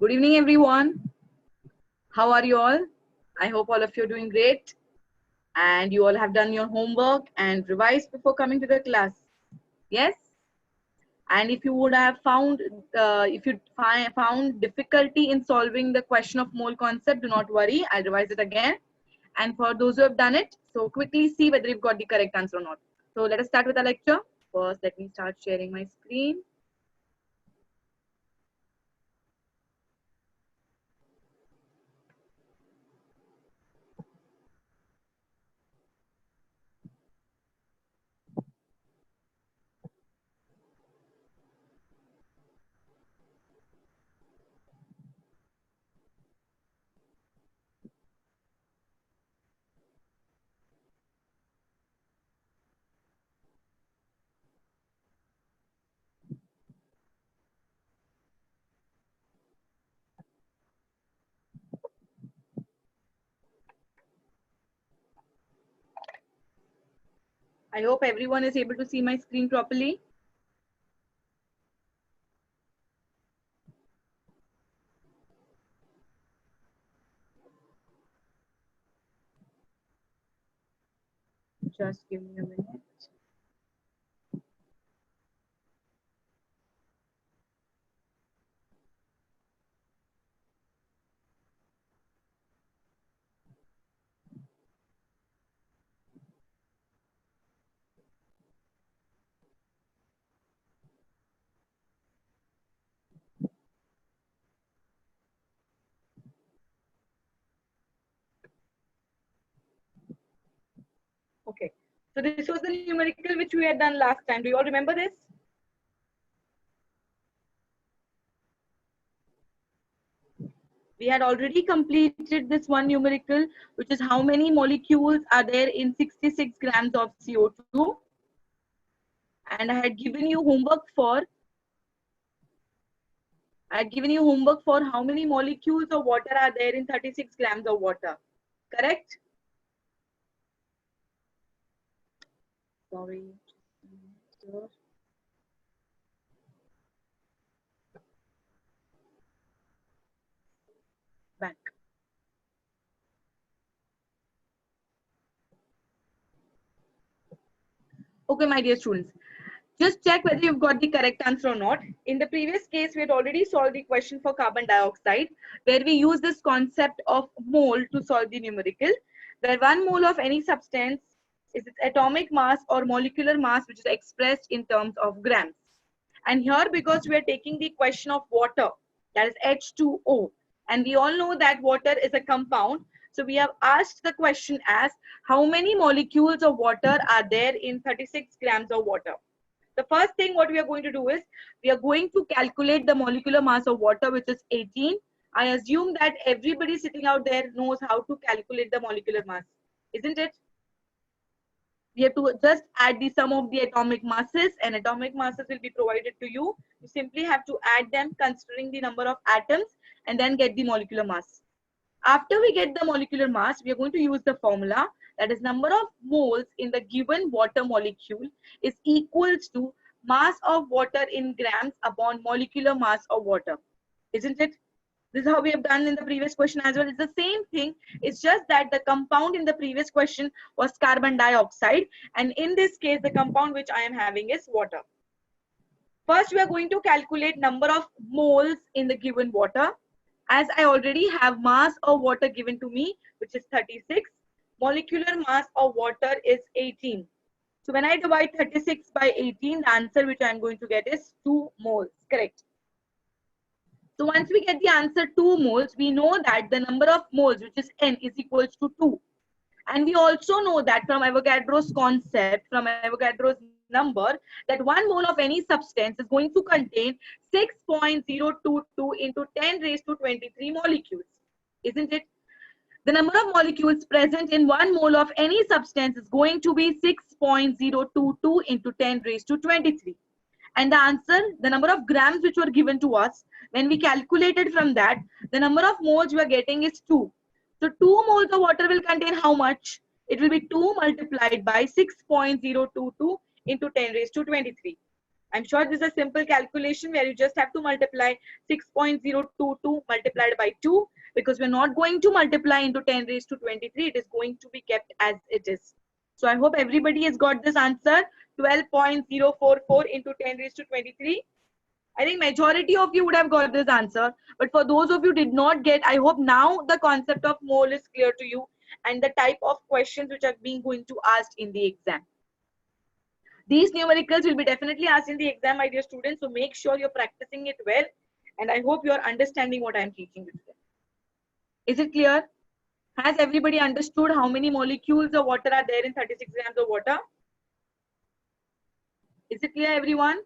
Good evening, everyone. How are you all? I hope all of you are doing great and you all have done your homework and revised before coming to the class. Yes? And if you would have found, if you found difficulty in solving the question of mole concept, do not worry. I'll revise it again. And for those who have done it, so quickly see whether you've got the correct answer or not. So let us start with the lecture. First, let me start sharing my screen. I hope everyone is able to see my screen properly. Just give me a minute. Okay. So this was the numerical which we had done last time. Do you all remember this? We had already completed this one numerical, which is how many molecules are there in 66 grams of CO2. And I had given you homework for how many molecules of water are there in 36 grams of water. Correct? Sorry. Back. Okay, my dear students. Just check whether you've got the correct answer or not. In the previous case, we had already solved the question for carbon dioxide, where we use this concept of mole to solve the numerical, where 1 mole of any substance is its atomic mass or molecular mass, which is expressed in terms of grams. And here, because we are taking the question of water, that is H2O, and we all know that water is a compound. So we have asked the question as, how many molecules of water are there in 36 grams of water? The first thing what we are going to do is, we are going to calculate the molecular mass of water, which is 18. I assume that everybody sitting out there knows how to calculate the molecular mass, isn't it? We have to just add the sum of the atomic masses, and atomic masses will be provided to you. You simply have to add them considering the number of atoms and then get the molecular mass. After we get the molecular mass, we are going to use the formula, that is number of moles in the given water molecule is equals to mass of water in grams upon molecular mass of water. Isn't it? This is how we have done in the previous question as well. It's the same thing. It's just that the compound in the previous question was carbon dioxide. And in this case, the compound which I am having is water. First, we are going to calculate number of moles in the given water. As I already have mass of water given to me, which is 36, molecular mass of water is 18. So when I divide 36 by 18, the answer which I am going to get is 2 moles, correct? So once we get the answer 2 moles, we know that the number of moles, which is N, is equals to 2. And we also know that from Avogadro's concept, from Avogadro's number, that 1 mole of any substance is going to contain 6.022 into 10 raised to 23 molecules. Isn't it? The number of molecules present in 1 mole of any substance is going to be 6.022 into 10 raised to 23. And the answer, the number of grams which were given to us, when we calculated from that, the number of moles we are getting is 2. So 2 moles of water will contain how much? It will be 2 multiplied by 6.022 into 10 raised to 23. I'm sure this is a simple calculation where you just have to multiply 6.022 multiplied by 2, because we're not going to multiply into 10 raised to 23. It is going to be kept as it is. So I hope everybody has got this answer, 12.044 into 10 raised to 23. I think majority of you would have got this answer, but for those of you did not get, I hope now the concept of mole is clear to you and the type of questions which are being going to asked in the exam. These numericals will be definitely asked in the exam, my dear students, so make sure you're practicing it well, and I hope you're understanding what I'm teaching you today. Is it clear? Has everybody understood how many molecules of water are there in 36 grams of water? Is it clear, everyone?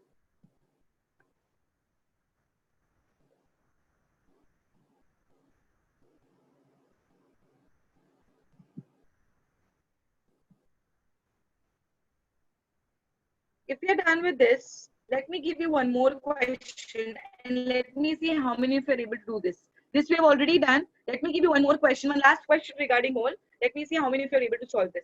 If you're done with this, let me give you one more question and let me see how many of you are able to do this. This we have already done. Let me give you one more question, one last question regarding mole. Let me see how many of you are able to solve this.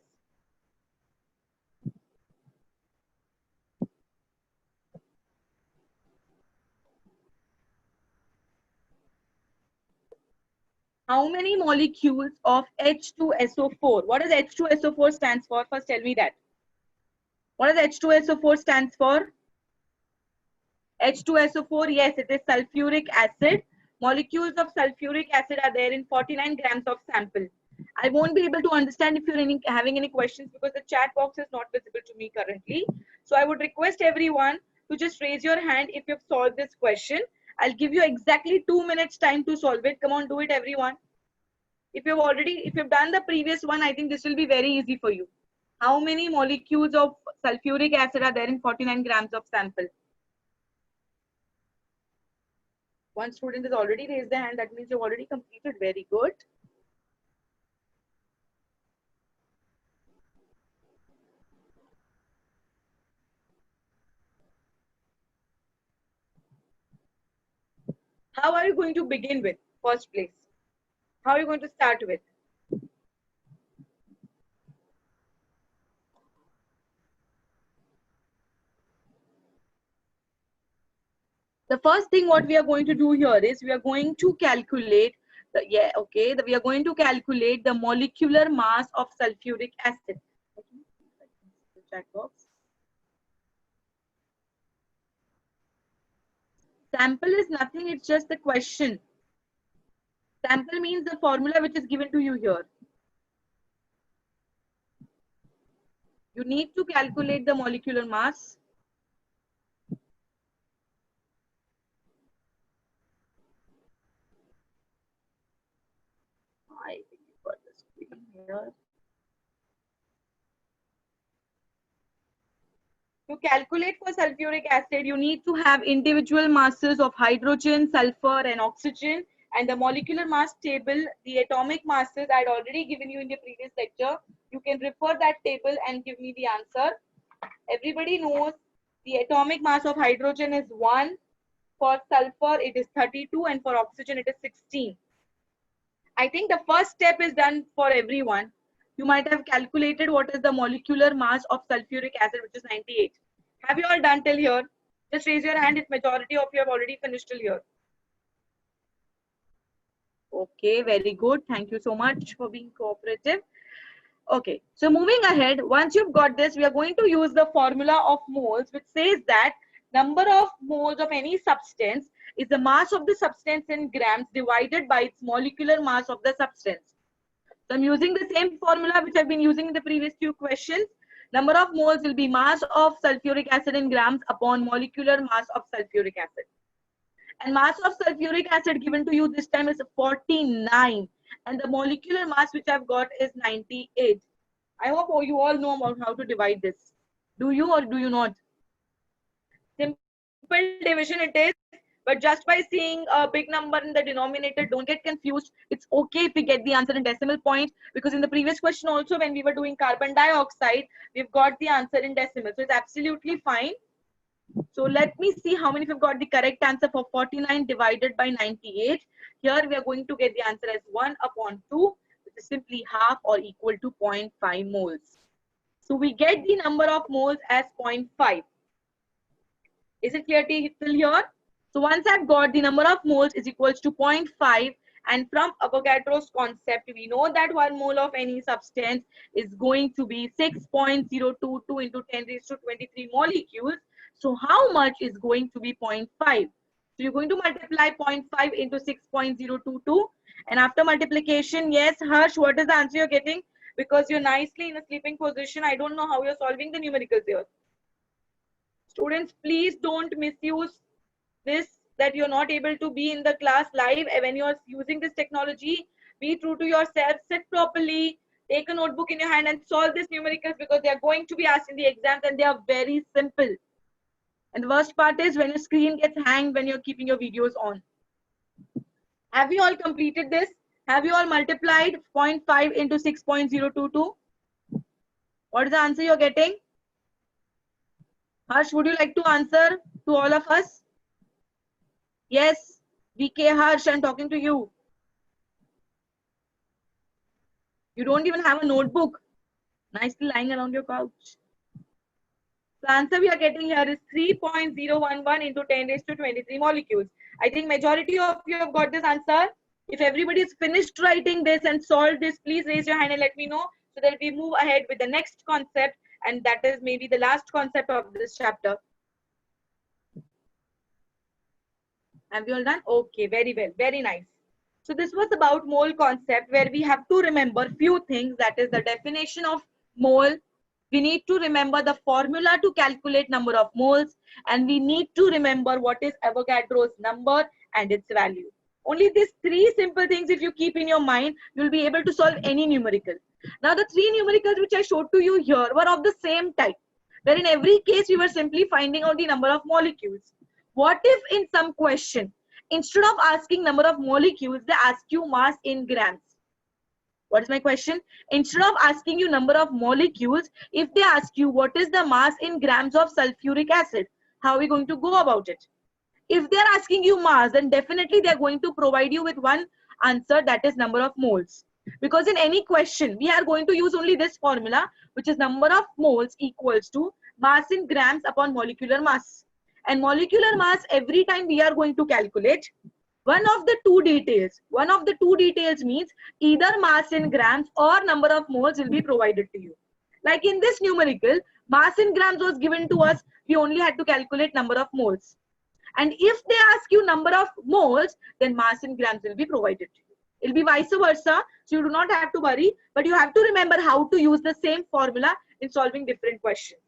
How many molecules of H2SO4? What does H2SO4 stands for? First tell me that. What does H2SO4 stands for? H2SO4, yes, it is sulfuric acid. Molecules of sulfuric acid are there in 49 grams of sample. I won't be able to understand if you're having any questions because the chat box is not visible to me currently. So I would request everyone to just raise your hand if you've solved this question. I'll give you exactly 2 minutes time to solve it. Come on, do it, everyone. If you've done the previous one, I think this will be very easy for you. How many molecules of sulfuric acid are there in 49 grams of sample? One student has already raised their hand. That means you've already completed. Very good. How are you going to begin with? First place. How are you going to start with? The first thing what we are going to do here is we are going to calculate we are going to calculate the molecular mass of sulfuric acid. Chat box. Sample is nothing, it's just the question. Sample means the formula which is given to you here. You need to calculate the molecular mass. I think you got the screen here. To calculate for sulfuric acid, you need to have individual masses of hydrogen, sulfur, and oxygen. And the molecular mass table, the atomic masses I had already given you in the previous lecture. You can refer that table and give me the answer. Everybody knows the atomic mass of hydrogen is 1. For sulfur, it is 32. And for oxygen, it is 16. I think the first step is done for everyone. You might have calculated what is the molecular mass of sulfuric acid, which is 98. Have you all done till here? Just raise your hand if majority of you have already finished till here. Okay, very good. Thank you so much for being cooperative. Okay, so moving ahead, once you've got this, we are going to use the formula of moles, which says that number of moles of any substance is the mass of the substance in grams divided by its molecular mass of the substance. So I'm using the same formula which I've been using in the previous few questions. Number of moles will be mass of sulfuric acid in grams upon molecular mass of sulfuric acid. And mass of sulfuric acid given to you this time is 49. And the molecular mass which I've got is 98. I hope you all know about how to divide this. Do you or do you not? Simple division it is. But just by seeing a big number in the denominator, don't get confused. It's okay if we get the answer in decimal point, because in the previous question also, when we were doing carbon dioxide, we've got the answer in decimal. So it's absolutely fine. So let me see how many of you have got the correct answer for 49 divided by 98. Here we are going to get the answer as 1 upon 2, which is simply half or equal to 0.5 moles. So we get the number of moles as 0.5. Is it clear till here? So once I've got the number of moles is equals to 0.5, and from Avogadro's concept, we know that 1 mole of any substance is going to be 6.022 into 10 raised to 23 molecules. So how much is going to be 0.5? So you're going to multiply 0.5 into 6.022. And after multiplication, yes, Harsh, what is the answer you're getting? Because you're nicely in a sleeping position. I don't know how you're solving the numericals here. Students, please don't misuse this, that you're not able to be in the class live when you're using this technology. Be true to yourself, sit properly, take a notebook in your hand and solve this numericals, because they are going to be asked in the exams and they are very simple. And the worst part is when your screen gets hanged when you're keeping your videos on. Have you all completed this? Have you all multiplied 0.5 into 6.022? What is the answer you're getting? Harsh, would you like to answer to all of us? Yes, VK Harsh, I'm talking to you. You don't even have a notebook. Nicely lying around your couch. The answer we are getting here is 3.011 into 10 raised to 23 molecules. I think majority of you have got this answer. If everybody is finished writing this and solved this, please raise your hand and let me know, so that we move ahead with the next concept, and that is maybe the last concept of this chapter. Have you all done? Okay, very well, very nice. So this was about mole concept, where we have to remember few things, that is the definition of mole. We need to remember the formula to calculate number of moles, and we need to remember what is Avogadro's number and its value. Only these three simple things, if you keep in your mind, you'll be able to solve any numerical. Now the three numericals which I showed to you here were of the same type, where in every case we were simply finding out the number of molecules. What if in some question, instead of asking number of molecules, they ask you mass in grams? What is my question? Instead of asking you number of molecules, if they ask you what is the mass in grams of sulfuric acid, how are we going to go about it? If they are asking you mass, then definitely they are going to provide you with one answer, that is number of moles. Because in any question, we are going to use only this formula, which is number of moles equals to mass in grams upon molecular mass. And molecular mass, every time we are going to calculate, one of the two details means either mass in grams or number of moles will be provided to you. Like in this numerical, mass in grams was given to us, we only had to calculate number of moles. And if they ask you number of moles, then mass in grams will be provided to you. It will be vice versa, so you do not have to worry, but you have to remember how to use the same formula in solving different questions.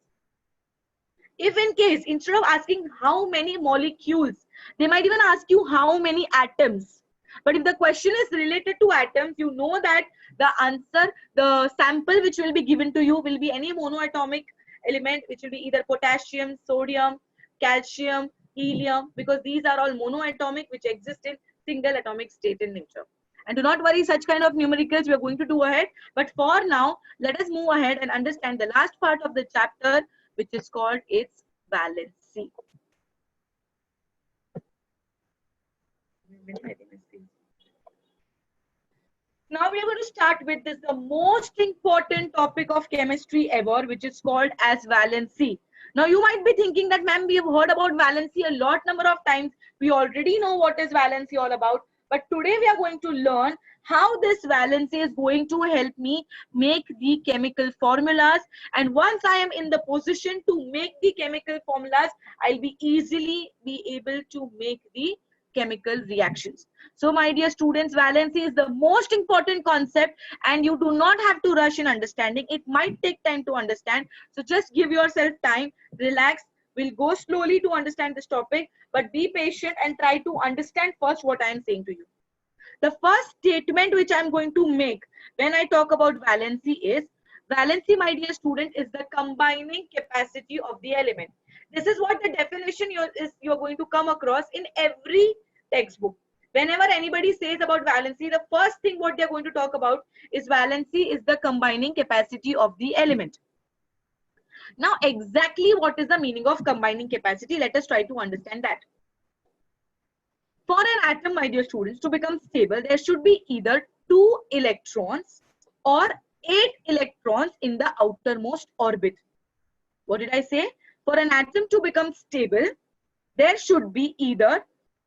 If in case, instead of asking how many molecules, they might even ask you how many atoms. But if the question is related to atoms, you know that the answer, the sample which will be given to you will be any monoatomic element, which will be either potassium, sodium, calcium, helium, because these are all monoatomic, which exist in single atomic state in nature. And do not worry, such kind of numericals we are going to do ahead. But for now, let us move ahead and understand the last part of the chapter, which is called its valency. Now we are going to start with this, the most important topic of chemistry ever, which is called as valency. Now you might be thinking that, ma'am, we have heard about valency a lot number of times. We already know what is valency all about. But today we are going to learn how this valency is going to help me make the chemical formulas. And once I am in the position to make the chemical formulas, I'll be easily be able to make the chemical reactions. So my dear students, valency is the most important concept, and you do not have to rush in understanding. It might take time to understand. So just give yourself time, relax. We'll go slowly to understand this topic, but be patient and try to understand first what I am saying to you. The first statement which I'm going to make when I talk about valency is, valency, my dear student, is the combining capacity of the element. This is what the definition you're going to come across in every textbook. Whenever anybody says about valency, the first thing what they're going to talk about is valency is the combining capacity of the element. Now, exactly what is the meaning of combining capacity? Let us try to understand that. For an atom, my dear students, to become stable, there should be either 2 electrons or 8 electrons in the outermost orbit. What did I say? For an atom to become stable, there should be either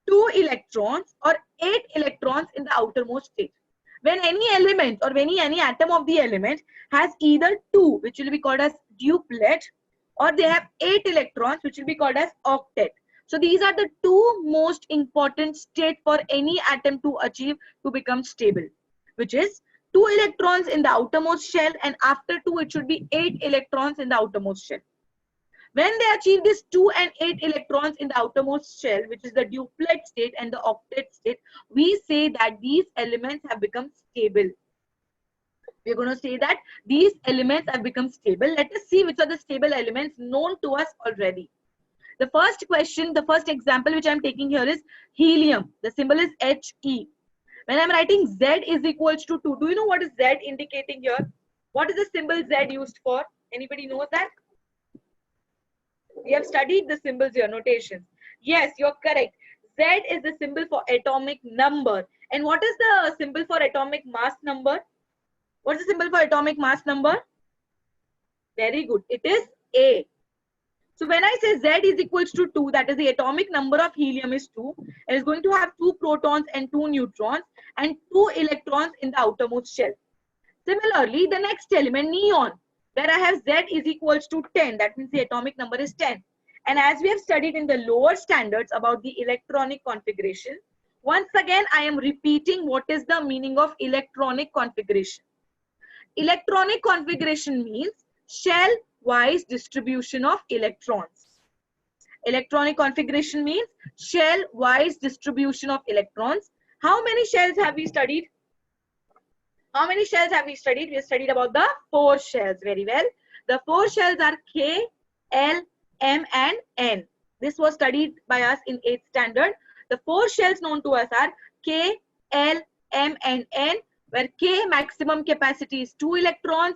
2 electrons or 8 electrons in the outermost state. When any element or when any atom of the element has either 2, which will be called as duplet, or they have 8 electrons, which will be called as octet. So these are the two most important states for any atom to achieve to become stable, which is 2 electrons in the outermost shell, and after 2 it should be 8 electrons in the outermost shell. When they achieve this 2 and 8 electrons in the outermost shell, which is the duplet state and the octet state, we say that these elements have become stable. We're going to say that these elements have become stable. Let us see which are the stable elements known to us already. The first question, the first example which I'm taking here is helium. The symbol is He. When I'm writing Z is equals to 2, do you know what is Z indicating here? What is the symbol Z used for? Anybody knows that? We have studied the symbols here, notations. Yes, you're correct. Z is the symbol for atomic number. And what is the symbol for atomic mass number? What is the symbol for atomic mass number? Very good. It is A. So when I say Z is equals to 2, that is the atomic number of helium is 2. It is going to have 2 protons and 2 neutrons and 2 electrons in the outermost shell. Similarly, the next element, neon, where I have Z is equals to 10. That means the atomic number is 10. And as we have studied in the lower standards about the electronic configuration, once again, I am repeating what is the meaning of electronic configuration. Electronic configuration means shell-wise distribution of electrons. Electronic configuration means shell-wise distribution of electrons. How many shells have we studied? How many shells have we studied? We have studied about the 4 shells. Very well. The 4 shells are K, L, M and N. This was studied by us in 8th standard. The 4 shells known to us are K, L, M and N, where K maximum capacity is 2 electrons,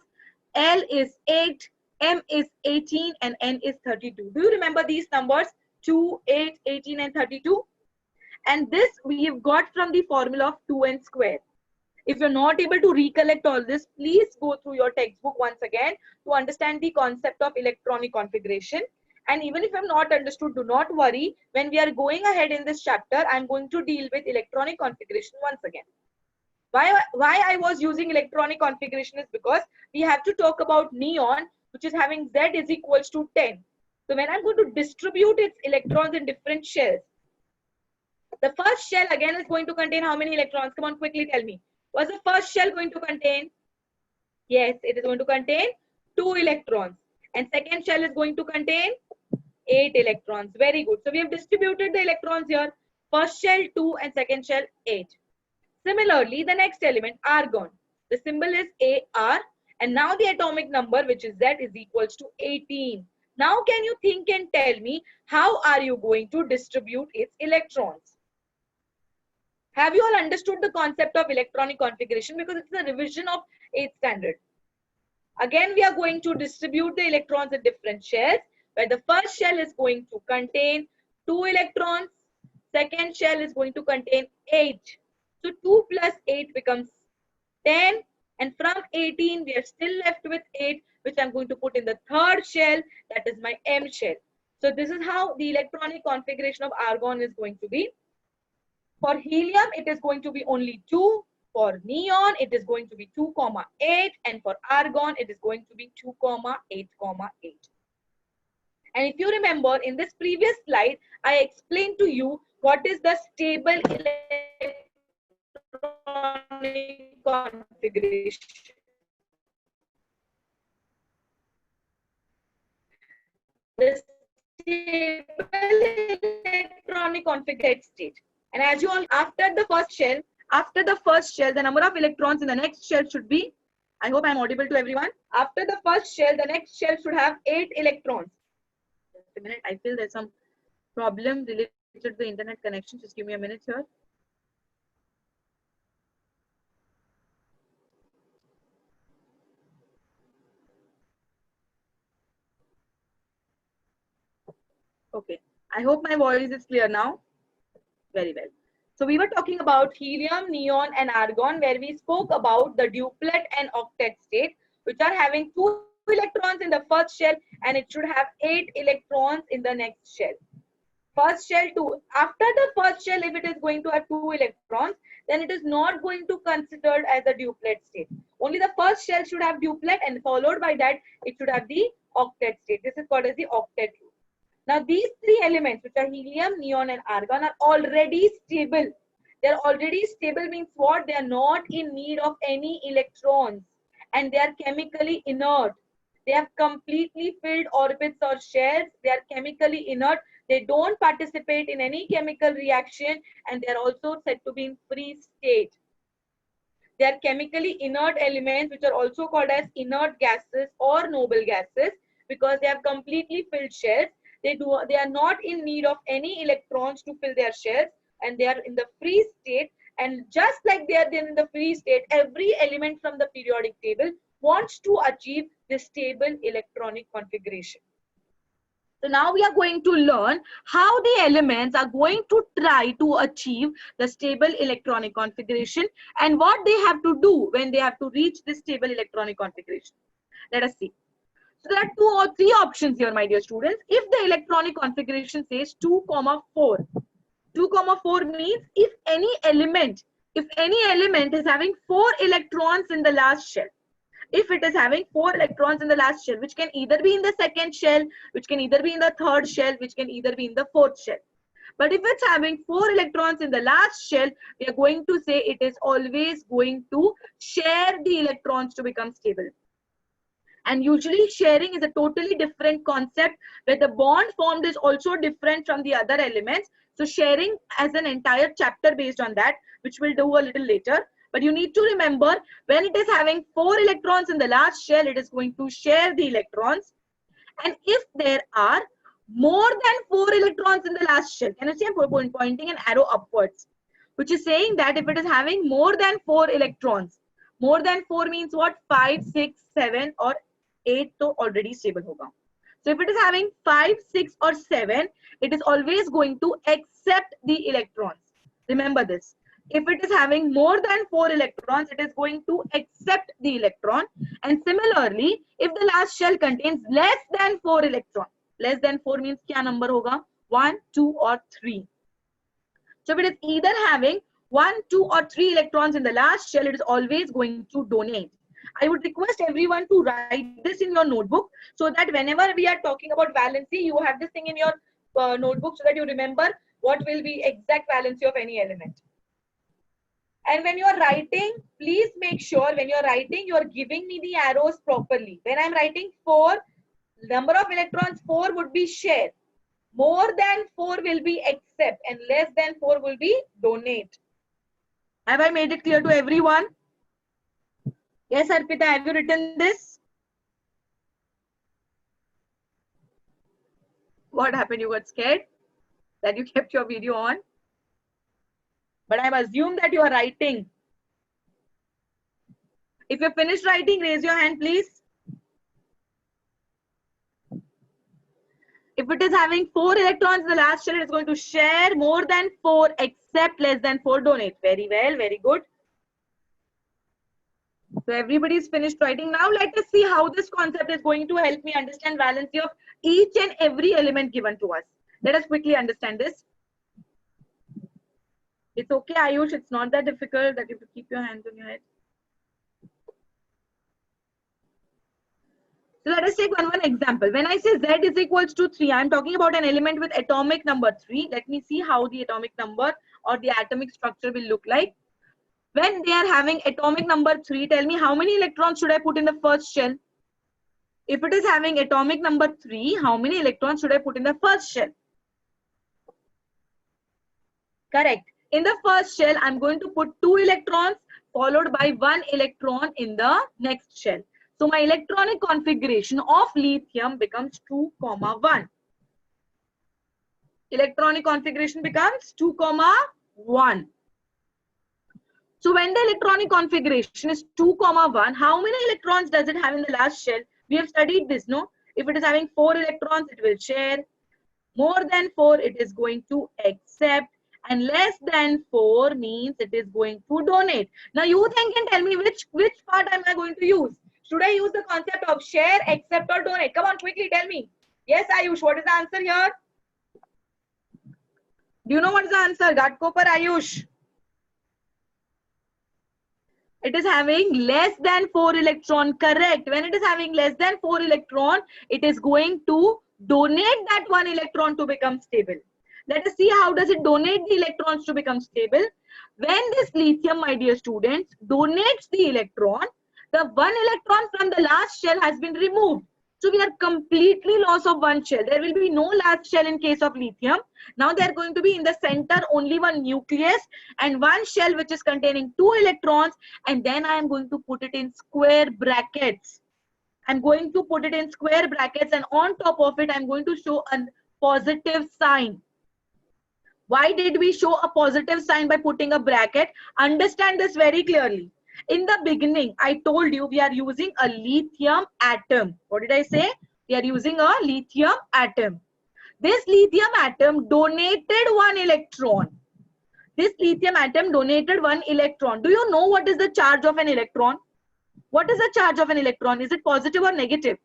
L is 8, M is 18 and N is 32. Do you remember these numbers? 2, 8, 18 and 32? And this we have got from the formula of 2n square. If you're not able to recollect all this, please go through your textbook once again to understand the concept of electronic configuration. And even if I'm not understood, do not worry. When we are going ahead in this chapter, I'm going to deal with electronic configuration once again. Why I was using electronic configuration is because we have to talk about neon, which is having Z is equals to 10. So when I'm going to distribute its electrons in different shells, the first shell again is going to contain how many electrons? Come on, quickly tell me. What's the first shell going to contain? Yes, it is going to contain 2 electrons. And second shell is going to contain 8 electrons. Very good. So we have distributed the electrons here. First shell 2 and second shell 8. Similarly, the next element, argon. The symbol is Ar. And now the atomic number, which is Z, is equals to 18. Now can you think and tell me, how are you going to distribute its electrons? Have you all understood the concept of electronic configuration? Because it's a revision of 8th standard. Again, we are going to distribute the electrons in different shells, where the first shell is going to contain 2 electrons. Second shell is going to contain 8. So 2 plus 8 becomes 10. And from 18, we are still left with 8, which I'm going to put in the third shell. That is my M shell. So this is how the electronic configuration of argon is going to be. For helium, it is going to be only 2. For neon, it is going to be 2, 8. And for argon, it is going to be 2, 8, 8. And if you remember, in this previous slide, I explained to you what is the stable electronic configuration. The stable electronic configuration state. And as you all, after the first shell, the number of electrons in the next shell should be, I hope I'm audible to everyone. After the first shell, the next shell should have 8 electrons. Just a minute, I feel there's some problem related to the internet connection. Just give me a minute here. Okay, I hope my voice is clear now. Very well. So we were talking about helium, neon and argon, where we spoke about the duplet and octet state, which are having 2 electrons in the first shell and it should have 8 electrons in the next shell. First shell 2. After the first shell, if it is going to have 2 electrons, then it is not going to considered as a duplet state. Only the first shell should have duplet, and followed by that it should have the octet state. This is called as the octet rule. Now these three elements, which are helium, neon and argon, are already stable. They are already stable means what? They are not in need of any electrons, and they are chemically inert. They have completely filled orbits or shells. They are chemically inert. They don't participate in any chemical reaction, and they are also said to be in free state. They are chemically inert elements, which are also called as inert gases or noble gases, because they have completely filled shells. They are not in need of any electrons to fill their shells, and they are in the free state. And just like they are in the free state, every element from the periodic table wants to achieve the stable electronic configuration. So now we are going to learn how the elements are going to try to achieve the stable electronic configuration and what they have to do when they have to reach this stable electronic configuration. Let us see. So there are 2 or 3 options here, my dear students. If the electronic configuration says 2, 4, 2, 4 means if any element is having 4 electrons in the last shell. If it is having 4 electrons in the last shell, which can either be in the second shell, which can either be in the third shell, which can either be in the fourth shell. But if it's having 4 electrons in the last shell, we are going to say it is always going to share the electrons to become stable. And usually sharing is a totally different concept, where the bond formed is also different from the other elements. So sharing as an entire chapter based on that, which we'll do a little later. But you need to remember, when it is having 4 electrons in the last shell, it is going to share the electrons. And if there are more than 4 electrons in the last shell, can you see I'm pointing an arrow upwards, which is saying that if it is having more than 4 electrons, more than 4 means what? 5, 6, 7 or 8 to already stable hoga. So if it is having 5, 6 or 7, it is always going to accept the electrons. Remember this. If it is having more than 4 electrons, it is going to accept the electron. And similarly, if the last shell contains less than 4 electrons, less than 4 means kya number hoga? 1, 2 or 3. So if it is either having 1, 2 or 3 electrons in the last shell, it is always going to donate. I would request everyone to write this in your notebook, so that whenever we are talking about valency, you have this thing in your notebook, so that you remember what will be exact valency of any element. And when you are writing, please make sure when you are writing, you are giving me the arrows properly. When I am writing 4, number of electrons 4 would be share. More than 4 will be accept, and less than 4 will be donate. Have I made it clear to everyone? Yes, Arpita, have you written this? What happened? You got scared that you kept your video on? But I've assumed that you are writing. If you're finished writing, raise your hand, please. If it is having 4 electrons in the last shell, it's going to share. More than 4 accept, less than 4 donate. Very well, very good. So everybody is finished writing. Now let us see how this concept is going to help me understand valency of each and every element given to us. Let us quickly understand this. It's okay, Ayush. It's not that difficult that you have to keep your hands on your head. So let us take one example. When I say Z is equals to 3, I'm talking about an element with atomic number 3. Let me see how the atomic number or the atomic structure will look like. When they are having atomic number 3, tell me how many electrons should I put in the first shell? If it is having atomic number 3, how many electrons should I put in the first shell? Correct. In the first shell, I'm going to put 2 electrons followed by 1 electron in the next shell. So my electronic configuration of lithium becomes 2, 1. Electronic configuration becomes 2, 1. So when the electronic configuration is 2, 1, how many electrons does it have in the last shell? We have studied this, no? If it is having 4 electrons, it will share. More than 4, it is going to accept. And less than 4 means it is going to donate. Now you then can tell me which part am I going to use? Should I use the concept of share, accept or donate? Come on, quickly tell me. Yes, Ayush, what is the answer here? Do you know what is the answer? Ghatkopar Ayush. It is having less than 4 electron. Correct. When it is having less than 4 electron, it is going to donate that 1 electron to become stable. Let us see how does it donate the electrons to become stable. When this lithium, my dear students, donates the electron, the 1 electron from the last shell has been removed. So we are completely loss of 1 shell. There will be no last shell in case of lithium. Now they are going to be in the center only 1 nucleus and 1 shell which is containing 2 electrons, and then I am going to put it in square brackets. I'm going to put it in square brackets, and on top of it I'm going to show a positive sign. Why did we show a positive sign by putting a bracket? Understand this very clearly. In the beginning, I told you we are using a lithium atom. What did I say? We are using a lithium atom. This lithium atom donated 1 electron. This lithium atom donated 1 electron. Do you know what is the charge of an electron? What is the charge of an electron? Is it positive or negative?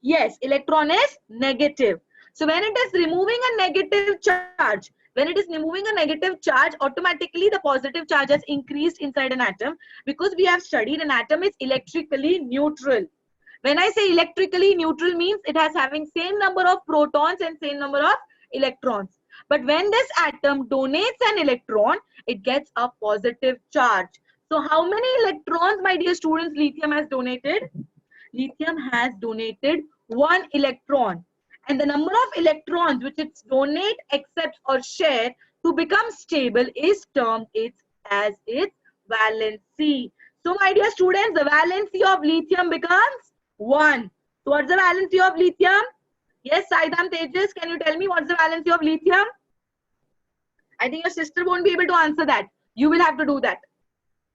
Yes, electron is negative. So when it is removing a negative charge, automatically the positive charge has increased inside an atom, because we have studied an atom is electrically neutral. When I say electrically neutral means it has having same number of protons and same number of electrons. But when this atom donates an electron, it gets a positive charge. So how many electrons, my dear students, lithium has donated? Lithium has donated 1 electron. And the number of electrons which it donate, accept or share to become stable is termed as its valency. So my dear students, the valency of lithium becomes 1. So what's the valency of lithium? Yes, Saidam Tejas, can you tell me what's the valency of lithium? I think your sister won't be able to answer that. You will have to do that.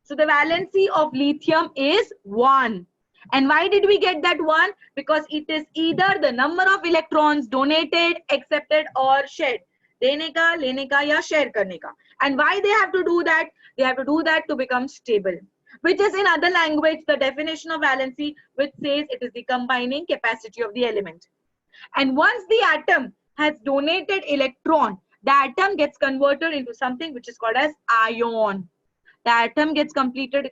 So the valency of lithium is 1. And why did we get that 1? Because it is either the number of electrons donated, accepted or shared. Dene ka, lene ka ya share karne ka. And why they have to do that? They have to do that to become stable. Which is in other language the definition of valency, which says it is the combining capacity of the element. And once the atom has donated electron, the atom gets converted into something which is called as ion. The atom gets converted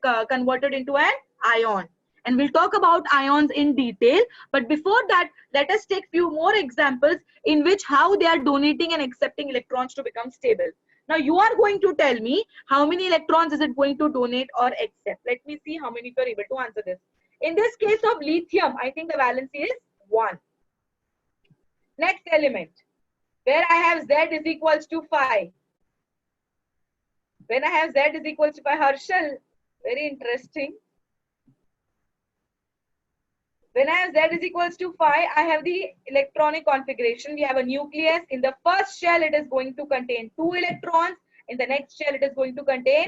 into an ion. And we'll talk about ions in detail. But before that, let us take few more examples in which how they are donating and accepting electrons to become stable. Now you are going to tell me how many electrons is it going to donate or accept. Let me see how many of you are able to answer this. In this case of lithium, I think the valency is 1. Next element, where I have Z is equals to 5. When I have Z is equals to 5, Harshal, very interesting. When I have Z is equals to 5, I have the electronic configuration. We have a nucleus. In the first shell, it is going to contain 2 electrons. In the next shell, it is going to contain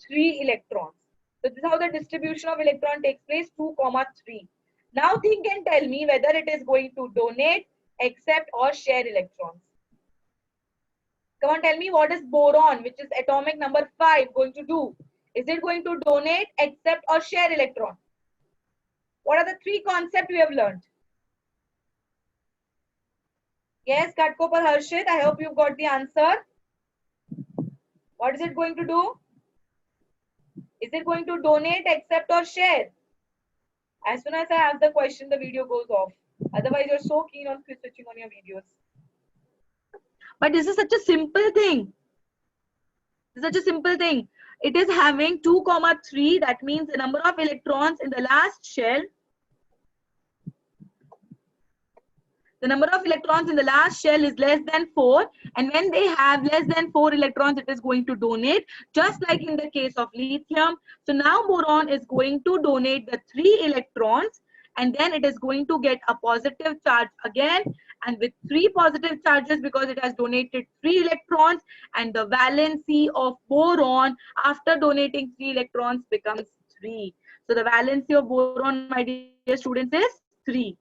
3 electrons. So this is how the distribution of electron takes place, 2, 3. Now think and tell me whether it is going to donate, accept or share electrons. Come on, tell me, what is boron, which is atomic number 5, going to do? Is it going to donate, accept or share electron? What are the 3 concepts we have learned? Yes, Ghatkopar Harshit, I hope you've got the answer. What is it going to do? Is it going to donate, accept or share? As soon as I ask the question, the video goes off. Otherwise, you're so keen on switching on your videos. But this is such a simple thing. Such a simple thing. It is having 2, 3. That means the number of electrons in the last shell. The number of electrons in the last shell is less than 4. And when they have less than 4 electrons, it is going to donate, just like in the case of lithium. So now boron is going to donate the 3 electrons. And then it is going to get a positive charge again. And with 3 positive charges, because it has donated 3 electrons, and the valency of boron after donating 3 electrons becomes 3. So the valency of boron, my dear students, is 3.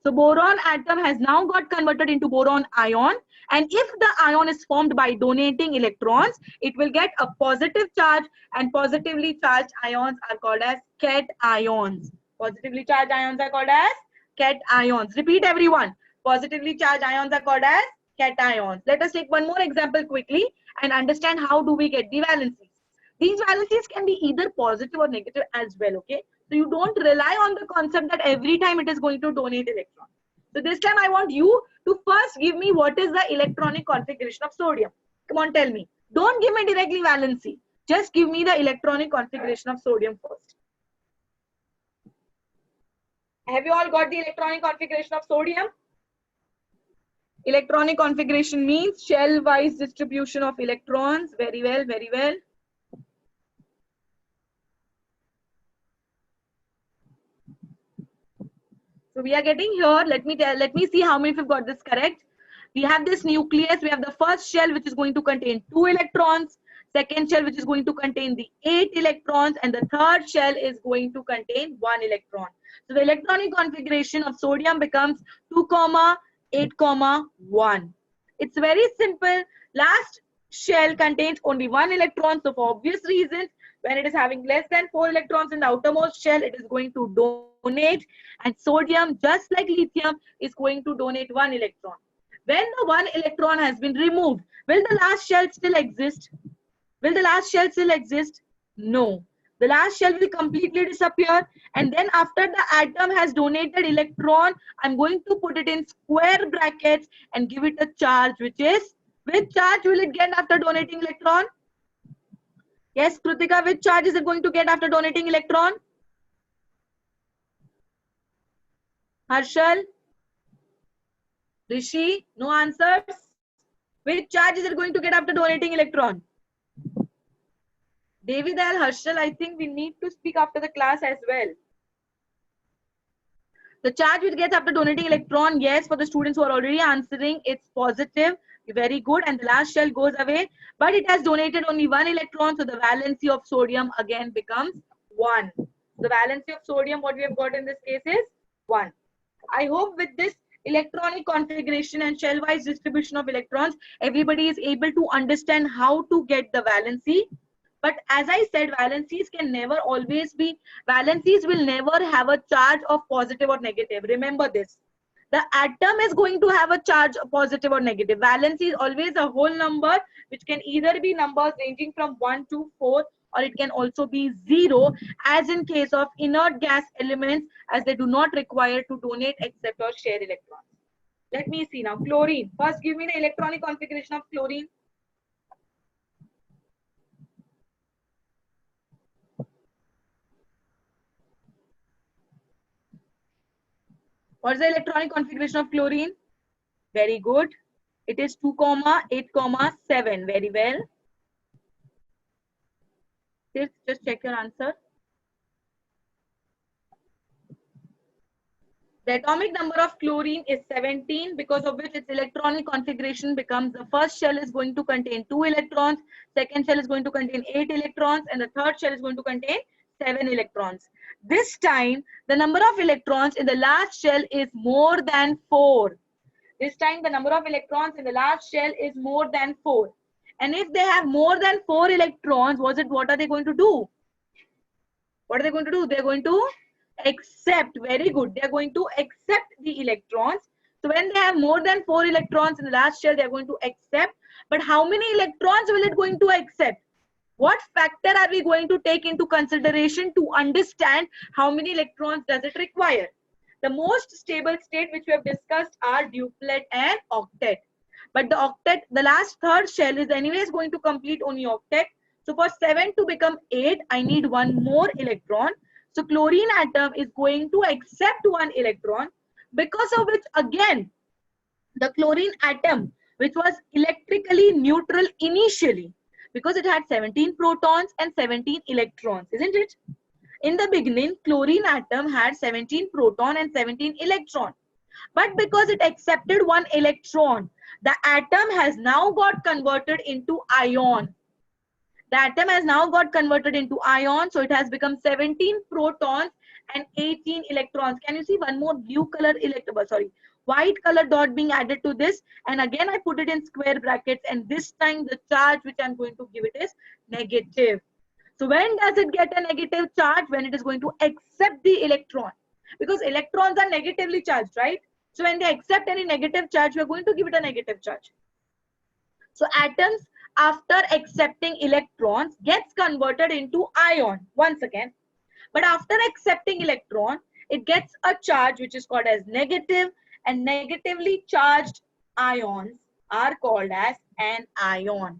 So boron atom has now got converted into boron ion. And if the ion is formed by donating electrons, it will get a positive charge, and positively charged ions are called as cations. Positively charged ions are called as cations. Repeat everyone. Positively charged ions are called as cations. Let us take one more example quickly and understand how do we get the valencies. These valencies can be either positive or negative as well, okay? So you don't rely on the concept that every time it is going to donate electrons. So this time I want you to first give me what is the electronic configuration of sodium. Come on, tell me. Don't give me directly valency. Just give me the electronic configuration of sodium first. Have you all got the electronic configuration of sodium? Electronic configuration means shell-wise distribution of electrons. Very well, very well. So we are getting here. Let me see how many of you got this correct. We have this nucleus. We have the first shell which is going to contain 2 electrons. Second shell which is going to contain the 8 electrons, and the third shell is going to contain 1 electron. So the electronic configuration of sodium becomes 2, 8, 1. It's very simple. Last shell contains only 1 electron. So for obvious reasons, when it is having less than 4 electrons in the outermost shell, it is going to donate. And sodium, just like lithium, is going to donate 1 electron. When the 1 electron has been removed, will the last shell still exist? Will the last shell still exist? No. The last shell will completely disappear, and then after the atom has donated electron, I'm going to put it in square brackets and give it a charge, which charge will it get after donating electron? Yes, Krutika, which charge is it going to get after donating electron? Harshal? Rishi? No answers? Which charge is it going to get after donating electron? Devidal, Harshal, I think we need to speak after the class as well. The charge which gets after donating electron, yes, for the students who are already answering, it's positive. Very good. And the last shell goes away. But it has donated only 1 electron. So the valency of sodium again becomes 1. The valency of sodium, what we have got in this case is 1. I hope with this electronic configuration and shell-wise distribution of electrons, everybody is able to understand how to get the valency. But as I said, valencies can never always be, valencies will never have a charge of positive or negative. Remember this. The atom is going to have a charge of positive or negative. Valency is always a whole number, which can either be numbers ranging from 1 to 4, or it can also be 0, as in case of inert gas elements, as they do not require to donate, accept, or share electrons. Let me see now. Chlorine. First, give me the electronic configuration of chlorine. What's the electronic configuration of chlorine? Very good. It is 2, 8, 7. Very well. Just check your answer. The atomic number of chlorine is 17, because of which its electronic configuration becomes the first shell is going to contain 2 electrons, second shell is going to contain 8 electrons, and the third shell is going to contain 7 electrons. This time, the number of electrons in the last shell is more than 4. This time, the number of electrons in the last shell is more than 4. And if they have more than 4 electrons, what are they going to do? What are they going to do? They're going to accept. Very good. They're going to accept the electrons. So when they have more than 4 electrons in the last shell, they're going to accept. But how many electrons will it going to accept? What factor are we going to take into consideration to understand how many electrons does it require? The most stable state which we have discussed are duplet and octet. But the octet, the last third shell is anyways going to complete only octet. So for 7 to become 8, I need 1 more electron. So chlorine atom is going to accept 1 electron, because of which again, the chlorine atom, which was electrically neutral initially, because it had 17 protons and 17 electrons, isn't it? In the beginning, chlorine atom had 17 proton and 17 electron. But because it accepted 1 electron, the atom has now got converted into ion. The atom has now got converted into ion, so it has become 17 protons and 18 electrons. Can you see one more blue color white color dot being added to this? And again, I put it in square brackets, and this time the charge which I'm going to give it is negative. So when does it get a negative charge? When it is going to accept the electron. Because electrons are negatively charged, right? So when they accept any negative charge, we are going to give it a negative charge. So atoms, after accepting electrons, gets converted into ion once again. But after accepting electron, it gets a charge which is called as negative, and negatively charged ions are called as an ion.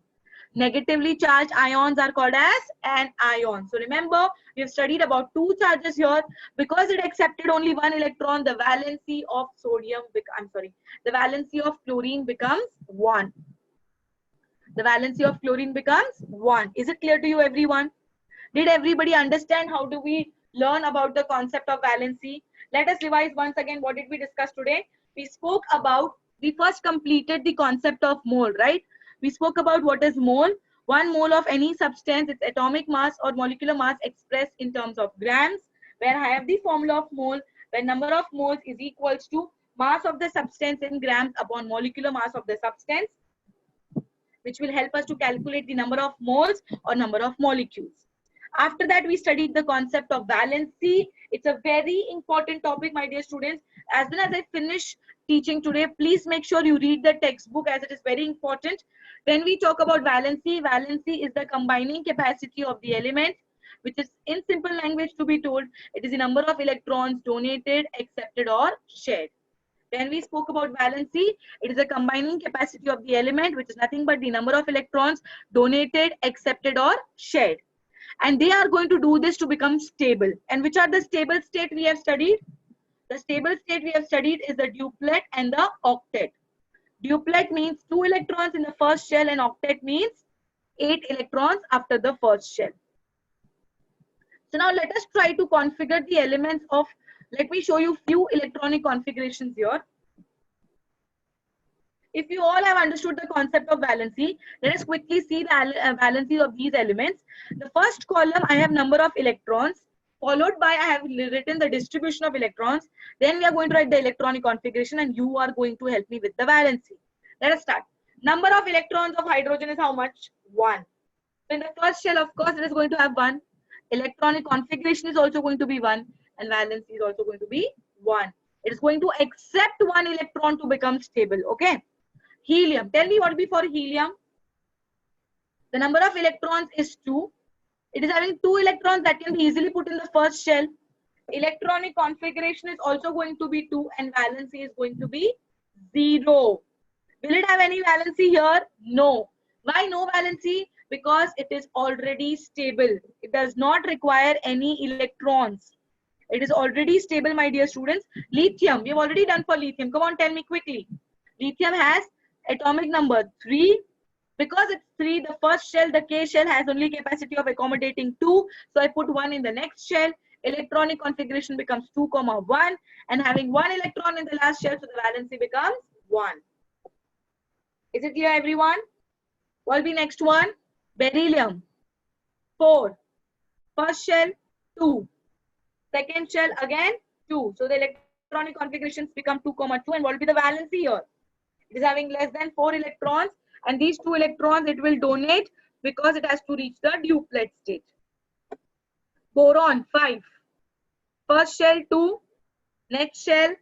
Negatively charged ions are called as an ion. So remember, we have studied about two charges here. Because it accepted only one electron, the valency of the valency of chlorine becomes 1. The valency of chlorine becomes 1. Is it clear to you, everyone? Did everybody understand how do we learn about the concept of valency? Let us revise once again. What did we discuss today? We first completed the concept of mole, right? We spoke about what is mole. 1 mole of any substance, its atomic mass or molecular mass expressed in terms of grams, where I have the formula of mole, where number of moles is equals to mass of the substance in grams upon molecular mass of the substance, which will help us to calculate the number of moles or number of molecules. After that, we studied the concept of valency. It's a very important topic, my dear students. As soon as I finish teaching today, please make sure you read the textbook, as it is very important. When we talk about valency, valency is the combining capacity of the element, which is in simple language to be told, it is the number of electrons donated, accepted or shared. When we spoke about valency, it is the combining capacity of the element, which is nothing but the number of electrons donated, accepted or shared. And they are going to do this to become stable. And which are the stable state we have studied? The stable state we have studied is the duplet and the octet. Duplet means 2 electrons in the first shell, and octet means 8 electrons after the first shell. So now let us try to configure the elements of, let me show you few electronic configurations here. If you all have understood the concept of valency, let us quickly see the valency of these elements. The first column, I have number of electrons, followed by I have written the distribution of electrons. Then we are going to write the electronic configuration, and you are going to help me with the valency. Let us start. Number of electrons of hydrogen is how much? 1. So in the first shell, of course, it is going to have 1. Electronic configuration is also going to be 1, and valency is also going to be 1. It is going to accept 1 electron to become stable. Okay. Helium. Tell me what will be for helium. The number of electrons is 2. It is having 2 electrons that can be easily put in the first shell. Electronic configuration is also going to be 2, and valency is going to be 0. Will it have any valency here? No. Why no valency? Because it is already stable. It does not require any electrons. It is already stable, my dear students. Lithium. We have already done for lithium. Come on, tell me quickly. Lithium has atomic number 3. Because it's 3, the first shell, the K shell, has only capacity of accommodating 2. So I put 1 in the next shell. Electronic configuration becomes 2, 1. And having 1 electron in the last shell, so the valency becomes 1. Is it clear, everyone? What will be next one? Beryllium. 4. First shell, 2. Second shell, again, 2. So the electronic configurations become 2, 2. And what will be the valency here? It is having less than 4 electrons. And these 2 electrons, it will donate because it has to reach the duplet state. Boron, 5. First shell, 2. Next shell,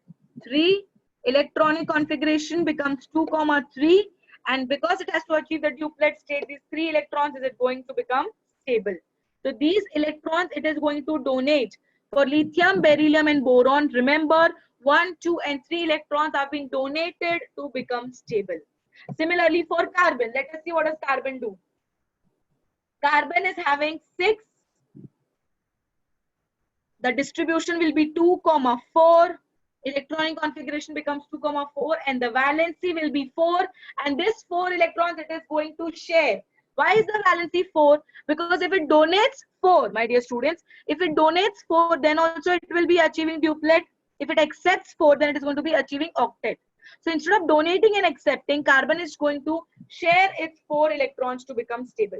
3. Electronic configuration becomes 2, 3. And because it has to achieve the duplet state, these 3 electrons is it going to become stable. So these electrons, it is going to donate. For lithium, beryllium and boron, remember 1, 2 and 3 electrons are being donated to become stable. Similarly for carbon, let us see what does carbon do. Carbon is having 6. The distribution will be 2, 4. Electronic configuration becomes 2, 4, and the valency will be 4. And this 4 electrons it is going to share. Why is the valency 4? Because if it donates 4, my dear students, if it donates 4, then also it will be achieving duplet. If it accepts 4, then it is going to be achieving octet. So instead of donating and accepting, carbon is going to share its 4 electrons to become stable.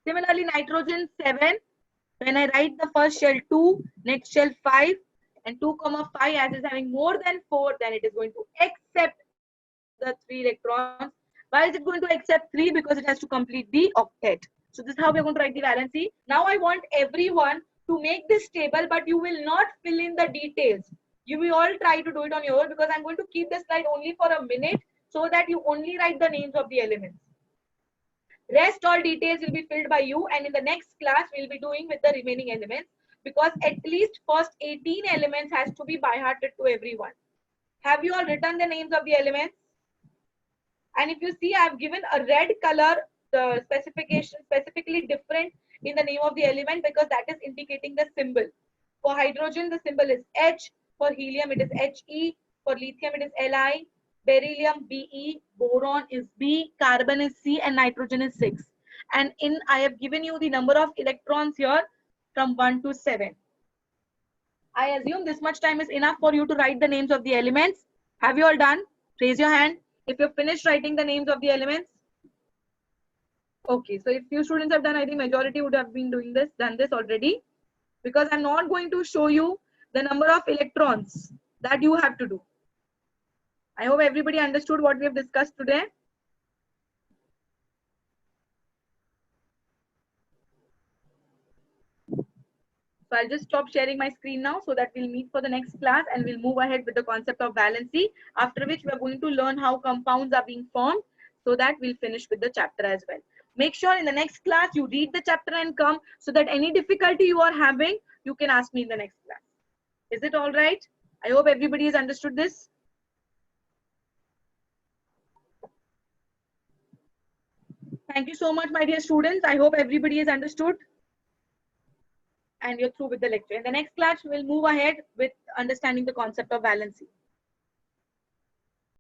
Similarly, nitrogen, 7. When I write the first shell 2, next shell 5, and 2, 5, as is having more than 4, then it is going to accept the 3 electrons. Why is it going to accept 3? Because it has to complete the octet. So this is how we are going to write the valency. Now I want everyone to make this table, but you will not fill in the details. You will all try to do it on your own because I'm going to keep the slide only for a minute so that you only write the names of the elements. Rest all details will be filled by you, and in the next class we'll be doing with the remaining elements, because at least first 18 elements has to be by hearted to everyone. Have you all written the names of the elements? And if you see, I've given a red color, the specification specifically different in the name of the element because that is indicating the symbol. For hydrogen, the symbol is H. For helium, it is He. For lithium, it is Li. Beryllium, Be. Boron is B. Carbon is C. And nitrogen is 6. And I have given you the number of electrons here from 1 to 7. I assume this much time is enough for you to write the names of the elements. Have you all done? Raise your hand if you've finished writing the names of the elements. Okay, so if few students have done, I think majority would have been done this already, because I'm not going to show you the number of electrons that you have to do. I hope everybody understood what we have discussed today. So I'll just stop sharing my screen now so that we'll meet for the next class and we'll move ahead with the concept of valency, after which we are going to learn how compounds are being formed, so that we'll finish with the chapter as well. Make sure in the next class you read the chapter and come, so that any difficulty you are having, you can ask me in the next class. Is it all right? I hope everybody has understood this. Thank you so much, my dear students. I hope everybody has understood and you're through with the lecture. In the next class, we'll move ahead with understanding the concept of valency.